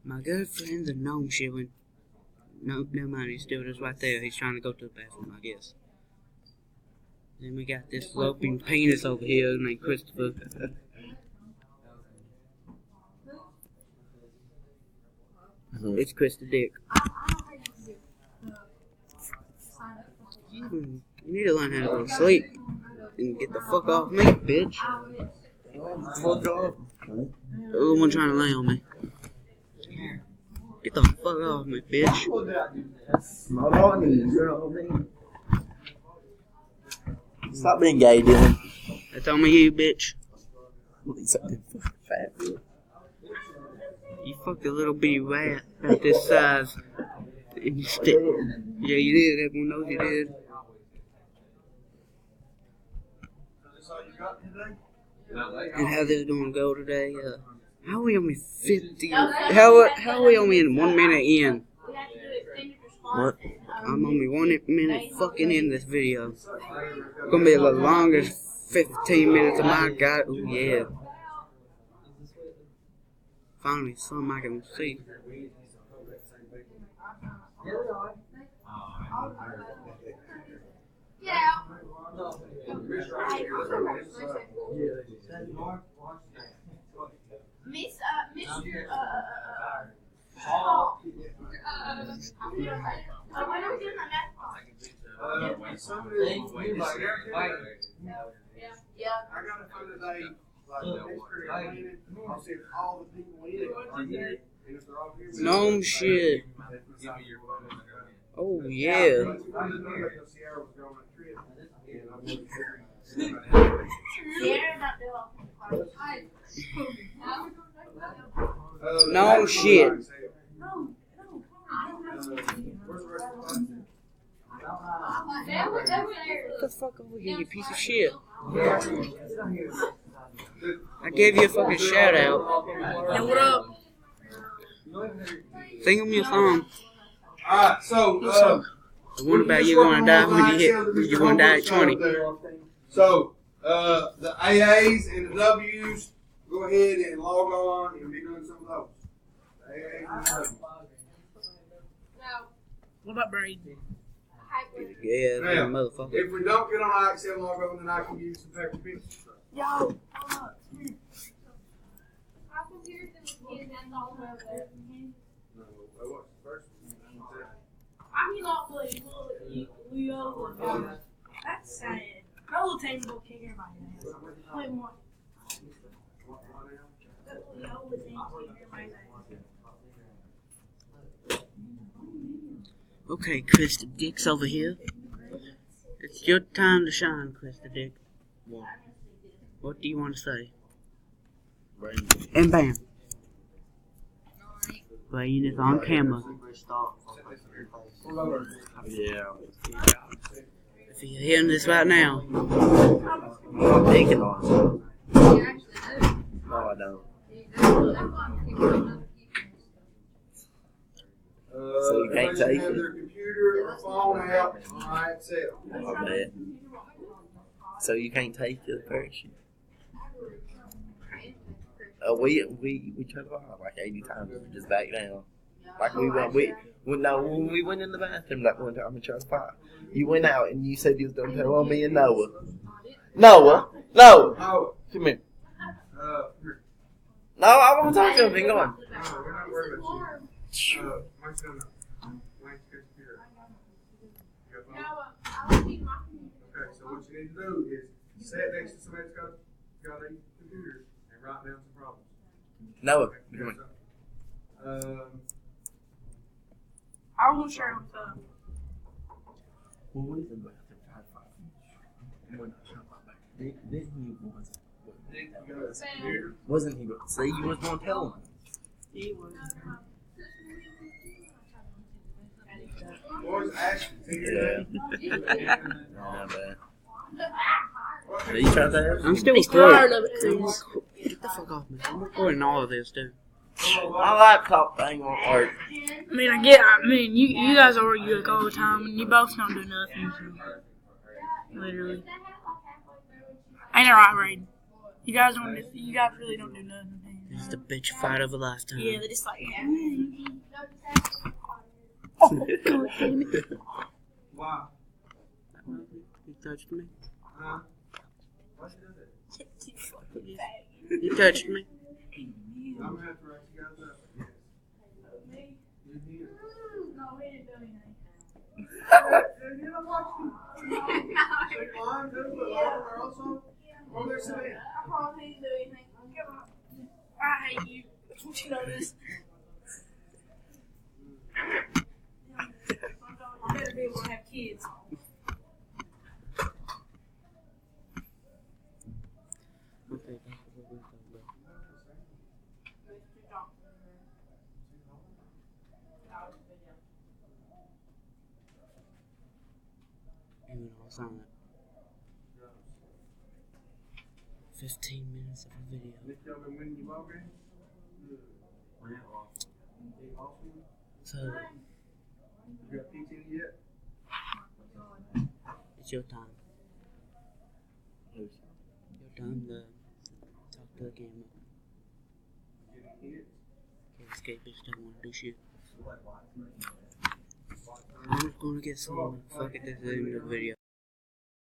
My good friend's a gnome shilling. No, never mind, he's still just right there. He's trying to go to the bathroom, I guess. Then we got this sloping penis over here named Christopher. It's Chris the Dick. You need to learn how to go to sleep. And get the fuck off me, bitch. Fuck off. The one trying to lay on me. Get the fuck off me, bitch. Stop being gay, Dylan. That's on me, you bitch. Fat. You fucked a little bitty rat about this size. And you stick. Yeah, you did. Everyone knows you did. And how this gonna go today? How are we only 50? How are we only in 1 minute in? What? I'm only 1 minute fucking in this video. It's gonna be the longest 15 minutes of my god. Oh yeah. Finally, something I can see. Yeah. Mr. When are we doing that math class? Yeah. I gotta find a day, like, history related. I'll see if all the people in it are here, and if they're all here. Gnome shit. Oh yeah. No shit. Get the fuck over here, you piece of shit. I gave you a fucking shout out. Hey, what up? Sing them your song. Alright, so, The one about you gonna die when you're gonna die at 20. So, the AAs and the W's, go ahead and log on and be doing some of those. The AAs and the W's. What about Brady? Yeah, Now, motherfucker. if we don't get on Excel log on, then I can give you some paper pictures. Yo. I cannot play Leo. That's sad. No little team don't kick everybody ass. Play one. Leo would think everybody's ass. Okay, Chris the Dick's over here. It's your time to shine, Chris the Dick. What do you want to say? And bam. Playing it on camera. Yeah. If you're hearing this right now, I'm thinking on it. No, I don't. So you can't take have it? their computer or phone out on Excel. I bet. So you can't take the parachute? We tried to like 80 times and just back down. Like when we went in the bathroom that one time and tried to fight. You went out and you said you was gonna tell on me and Noah. Noah, Oh, come here. here. No, I want to talk to him. Hang on. We're not worried about you. Mike's gonna Mike's computer. You got phone? Okay, so what you need to do is sit next to somebody that's got a computer and write down some problems. Noah, Okay, come here. so, I was gonna share with them. Well, what is in the bathroom? Tried to fight. When I shot my back. Then he wasn't he? See, you was gonna tell him. He was. boys, Ashton, Yeah. Not bad. Are you trying to I'm still He's tired recording. of it, Chris. Get the fuck off me. I'm recording all of this, dude. My laptop thing won't work. I mean, you guys argue like all the time, and you both don't do nothing. So. Literally. Ain't it right, Raiden? You guys really don't do nothing. It's the bitch fight of a lifetime. Yeah, they're just like, Oh, God damn it. Why? He touched me. Huh? Why she do that? you fucking fag. He touched me. I'm gonna have to write you guys up. Yes. Me? You did. No, we didn't do anything. You know what? Say fine, do it. Or also, over there, sit down. I promise he didn't do anything. Come on. I hate you. Don't you know this? I better be able to have kids. Okay, that's what we're talking about. And then all silent. 15 minutes of a video. Nick, y'all been winning your ball game? So, You got PT yet? it's your time. Your time to talk to the camera. Getting hit? Okay, escape bitch don't want to do shit. I'm just gonna get some. Fuck it, this is the end of the video.